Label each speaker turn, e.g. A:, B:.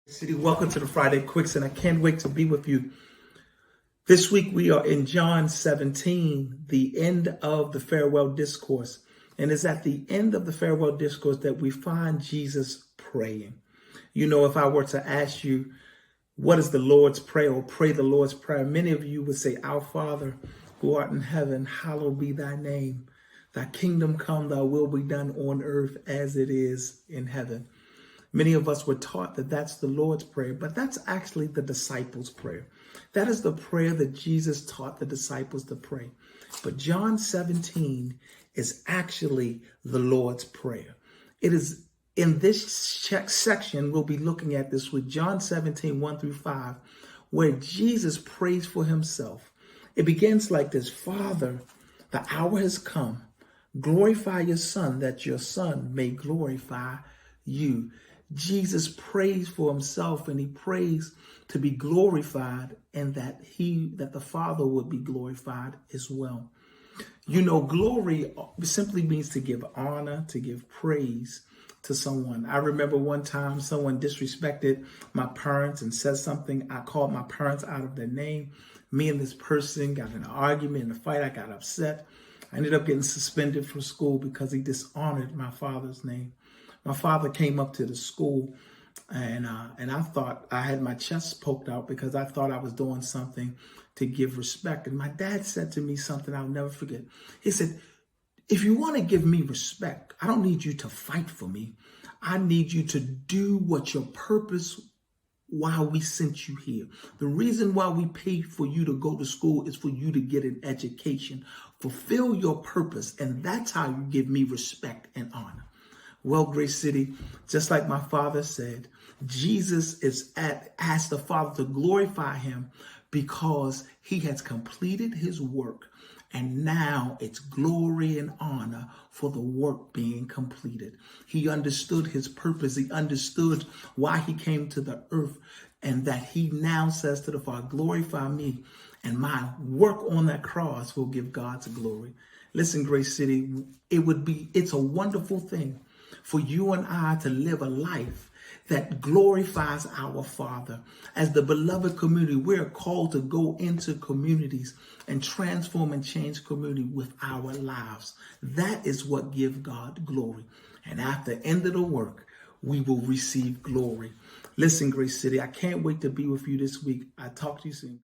A: City, welcome to the Friday Quicks, and I can't wait to be with you. This week we are in John 17, the end of the farewell discourse. And it's at the end of the farewell discourse that we find Jesus praying. You know, if I were to ask you, what is the Lord's Prayer or pray the Lord's Prayer? Many of you would say, Our Father, who art in heaven, hallowed be thy name. Thy kingdom come, thy will be done on earth as it is in heaven. Many of us were taught that that's the Lord's Prayer, but that's actually the disciples' prayer. That is the prayer that Jesus taught the disciples to pray. But John 17 is actually the Lord's Prayer. It is in this section we'll be looking at this week, John 17, 1 through 5, where Jesus prays for himself. It begins like this: Father, the hour has come. Glorify your Son, that your Son may glorify you. Jesus prays for himself, and he prays to be glorified, and that the Father would be glorified as well. You know, glory simply means to give honor, to give praise to someone. I remember one time someone disrespected my parents and said something. I called my parents out of their name. Me and this person got in an argument, in a fight. I got upset. I ended up getting suspended from school because he dishonored my father's name. My father came up to the school, and I thought I had my chest poked out because I thought I was doing something to give respect. And my dad said to me something I'll never forget. He said, if you want to give me respect, I don't need you to fight for me. I need you to do what your purpose why we sent you here. The reason why we paid for you to go to school is for you to get an education. Fulfill your purpose, and that's how you give me respect and honor. Well, Grace City, just like my father said, Jesus asked the Father to glorify him because he has completed his work. And now it's glory and honor for the work being completed. He understood his purpose. He understood why he came to the earth, and that he now says to the Father, glorify me, and my work on that cross will give God's glory. Listen, Grace City, it's a wonderful thing for you and I to live a life that glorifies our Father. As the beloved community, we're called to go into communities and transform and change community with our lives. That is what gives God glory. And after the end of the work, we will receive glory. Listen, Grace City, I can't wait to be with you this week. I'll talk to you soon.